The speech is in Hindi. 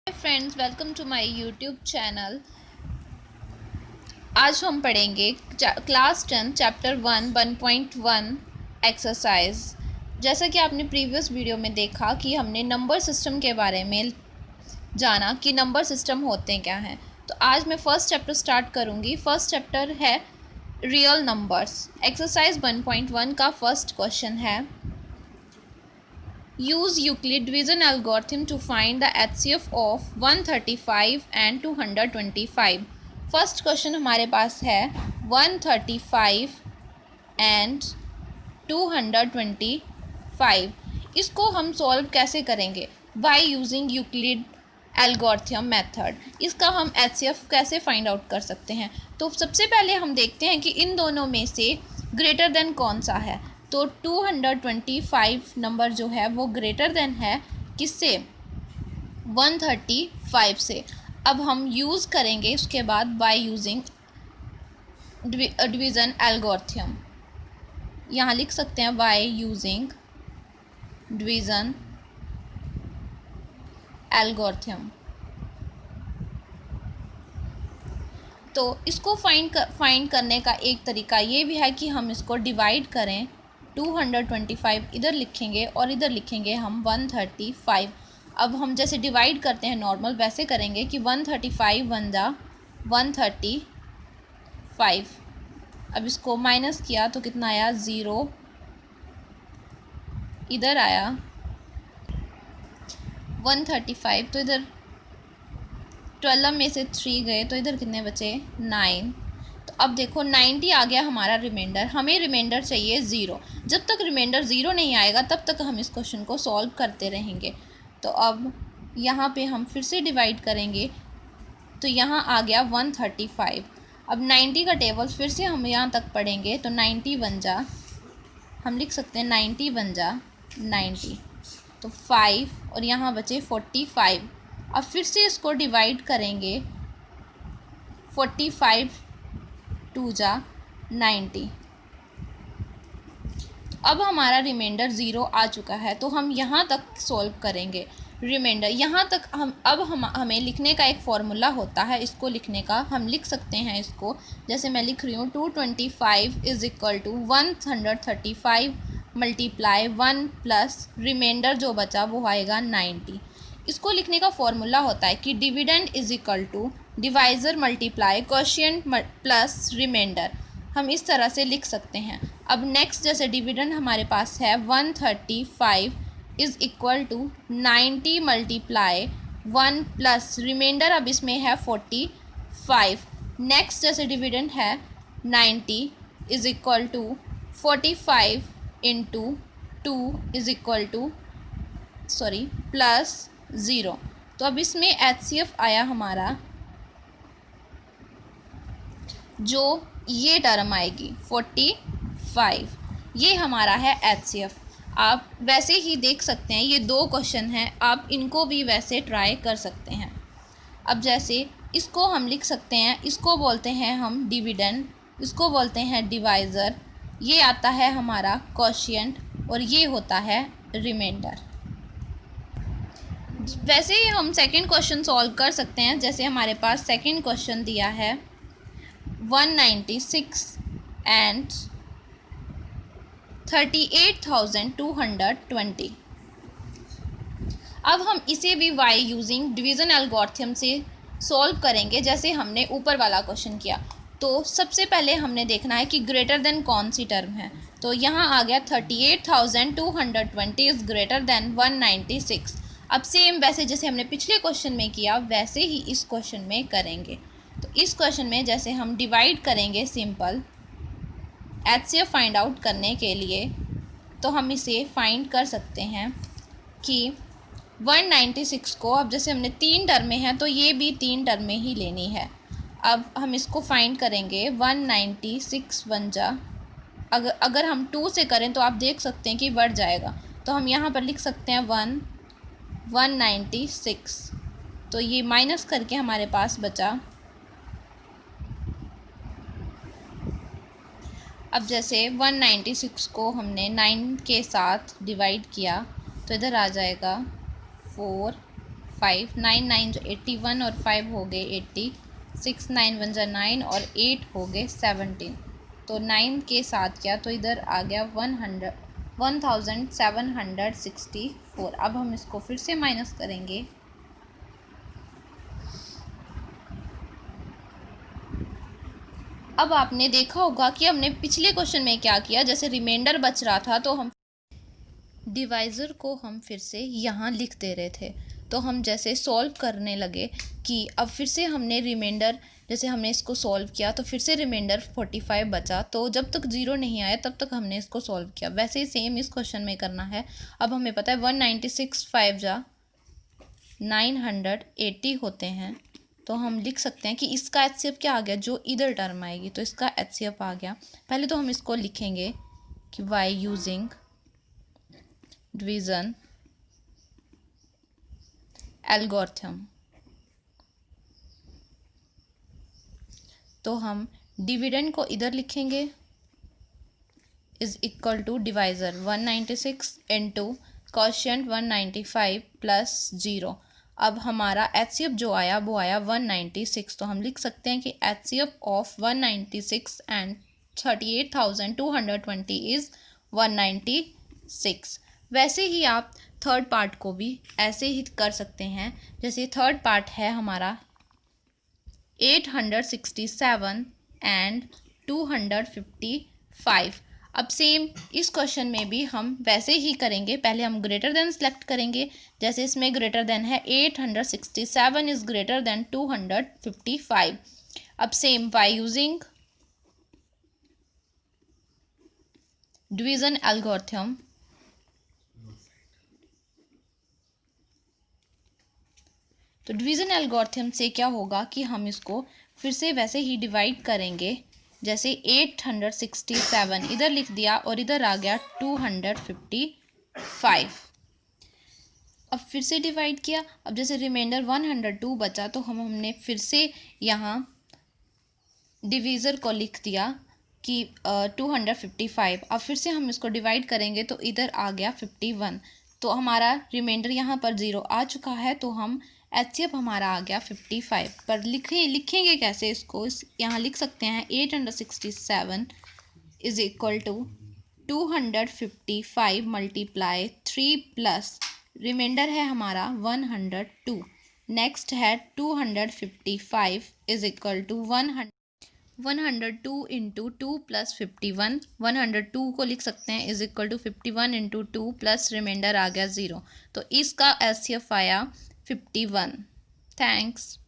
Hi friends, welcome to my YouTube channel. आज हम पढ़ेंगे क्लास 10 चैप्टर 1 एक्सरसाइज। जैसा कि आपने प्रीवियस वीडियो में देखा कि हमने नंबर सिस्टम के बारे में जाना कि नंबर सिस्टम होते क्या हैं। तो आज मैं फर्स्ट चैप्टर स्टार्ट करूँगी। फर्स्ट चैप्टर है रियल नंबर्स। एक्सरसाइज 1.1 का फर्स्ट क्वेश्चन है, use Euclid division algorithm to find the HCF of 135 and 225। First question हमारे पास है 135 एंड 225। इसको हम सॉल्व कैसे करेंगे? By using Euclid algorithm method. इसका हम HCF कैसे फाइंड आउट कर सकते हैं? तो सबसे पहले हम देखते हैं कि इन दोनों में से ग्रेटर देन कौन सा है। तो 225 नंबर जो है वो ग्रेटर देन है किससे? 135 से। अब हम यूज़ करेंगे उसके बाद बाय यूजिंग डिवीज़न एल्गोरिथम। यहाँ लिख सकते हैं बाय यूजिंग डिवीज़न एल्गोरिथम। तो इसको फाइंड करने का एक तरीका ये भी है कि हम इसको डिवाइड करें। 225 इधर लिखेंगे और इधर लिखेंगे हम 135। अब हम जैसे डिवाइड करते हैं नॉर्मल वैसे करेंगे कि 135 वन जा 135। अब इसको माइनस किया तो कितना आया? 0। इधर आया 135, तो इधर 12 में से 3 गए तो इधर कितने बचे? 9। तो अब देखो 90 आ गया हमारा रिमाइंडर। हमें रिमाइंडर चाहिए 0। जब तक रिमाइंडर 0 नहीं आएगा तब तक हम इस क्वेश्चन को सॉल्व करते रहेंगे। तो अब यहाँ पे हम फिर से डिवाइड करेंगे तो यहाँ आ गया 135। अब 90 का टेबल फिर से हम यहाँ तक पढ़ेंगे तो 90 बन जा, हम लिख सकते हैं 90 बन जा 90। तो 5 और यहाँ बचे 45। अब फिर से इसको डिवाइड करेंगे 45 2 जा 90। अब हमारा रिमाइंडर 0 आ चुका है तो हम यहाँ तक सॉल्व करेंगे रिमाइंडर। यहाँ तक हमें लिखने का एक फॉर्मूला होता है। इसको लिखने का हम लिख सकते हैं इसको, जैसे मैं लिख रही हूँ 225 is equal to 135 multiply 1 plus remainder जो बचा वो आएगा 90। इसको लिखने का फॉर्मूला होता है कि dividend is equal to divisor multiply quotient plus remainder. हम इस तरह से लिख सकते हैं। अब नेक्स्ट जैसे डिविडेंड हमारे पास है 135 is equal to 90 multiply 1 plus remainder अब इसमें है 45। नेक्स्ट जैसे डिविडेंड है 90 is equal to 45 into 2 is equal to plus 0। तो अब इसमें HCF आया हमारा, जो ये टर्म आएगी 45, ये हमारा है HCF। आप वैसे ही देख सकते हैं, ये 2 क्वेश्चन हैं, आप इनको भी वैसे ट्राई कर सकते हैं। अब जैसे इसको हम लिख सकते हैं, इसको बोलते हैं हम डिविडेंड, इसको बोलते हैं डिवाइज़र, ये आता है हमारा क्वोशिएंट और ये होता है रिमाइंडर। वैसे ही हम सेकंड क्वेश्चन सॉल्व कर सकते हैं। जैसे हमारे पास सेकंड क्वेश्चन दिया है 196 एंड 38,220। अब हम इसे भी y यूजिंग डिवीज़न एल्गोरिथम से सॉल्व करेंगे जैसे हमने ऊपर वाला क्वेश्चन किया। तो सबसे पहले हमने देखना है कि ग्रेटर देन कौन सी टर्म है। तो यहाँ आ गया 38,220 इज़ ग्रेटर देन 196। अब सेम वैसे जैसे हमने पिछले क्वेश्चन में किया वैसे ही इस क्वेश्चन में करेंगे। तो इस क्वेश्चन में जैसे हम डिवाइड करेंगे सिंपल HCF फाइंड आउट करने के लिए, तो हम इसे फाइंड कर सकते हैं कि 196 को, अब जैसे हमने 3 टर्में हैं तो ये भी 3 टर्में ही लेनी है। अब हम इसको फाइंड करेंगे 196 बन जा, अगर हम 2 से करें तो आप देख सकते हैं कि बढ़ जाएगा। तो हम यहाँ पर लिख सकते हैं 196। तो ये माइनस करके हमारे पास बचा। अब जैसे 196 को हमने 9 के साथ डिवाइड किया तो इधर आ जाएगा 4 5, 9 9 जो 81 और 5 हो गए 80, 6 9 1 जा 9 और 8 हो गए 17। तो 9 के साथ क्या, तो इधर आ गया 1764। अब हम इसको फिर से माइनस करेंगे। अब आपने देखा होगा कि हमने पिछले क्वेश्चन में क्या किया, जैसे रिमाइंडर बच रहा था तो हम डिवाइज़र को हम फिर से यहाँ लिख दे रहे थे। तो हम जैसे सॉल्व करने लगे कि अब फिर से हमने रिमाइंडर, जैसे हमने इसको सॉल्व किया तो फिर से रिमाइंडर 45 बचा, तो जब तक 0 नहीं आया तब तक हमने इसको सॉल्व किया। वैसे ही सेम इस क्वेश्चन में करना है। अब हमें पता है 196 5 जा 980 होते हैं, तो हम लिख सकते हैं कि इसका HCF क्या आ गया, जो इधर टर्म आएगी तो इसका HCF आ गया। पहले तो हम इसको लिखेंगे कि बाय यूजिंग डिवीज़न एल्गोरिथम, तो हम डिविडेंड को इधर लिखेंगे is equal to divisor 196 into quotient 195 plus 0। अब हमारा HCF जो आया वो आया 196, तो हम लिख सकते हैं कि HCF ऑफ 196 एंड 38,220 इज़ 196। वैसे ही आप थर्ड पार्ट को भी ऐसे ही कर सकते हैं। जैसे थर्ड पार्ट है हमारा 867 एंड 255। अब सेम इस क्वेश्चन में भी हम वैसे ही करेंगे। पहले हम ग्रेटर देन सेलेक्ट करेंगे, जैसे इसमें ग्रेटर देन है 867 इज ग्रेटर देन 255। अब same by using division algorithm, तो डिवीज़न एल्गोरिथम से क्या होगा कि हम इसको फिर से वैसे ही डिवाइड करेंगे। जैसे 867 इधर लिख दिया और इधर आ गया 255। अब फिर से डिवाइड किया। अब जैसे रिमाइंडर 102 बचा तो हमने फिर से यहाँ डिवीज़र को लिख दिया कि 255। अब फिर से हम इसको डिवाइड करेंगे तो इधर आ गया 51। तो हमारा रिमाइंडर यहाँ पर 0 आ चुका है, तो हम HCF हमारा आ गया 55। पर लिखेंगे कैसे इसको, यहाँ लिख सकते हैं 867 is equal to 255 multiply 3 plus remainder है हमारा 102। नेक्स्ट है 255 is equal to 102 into 2 plus 51। 102 को लिख सकते हैं is equal to 51 into 2 plus remainder आ गया 0। तो इसका HCF आया 51। थैंक्स।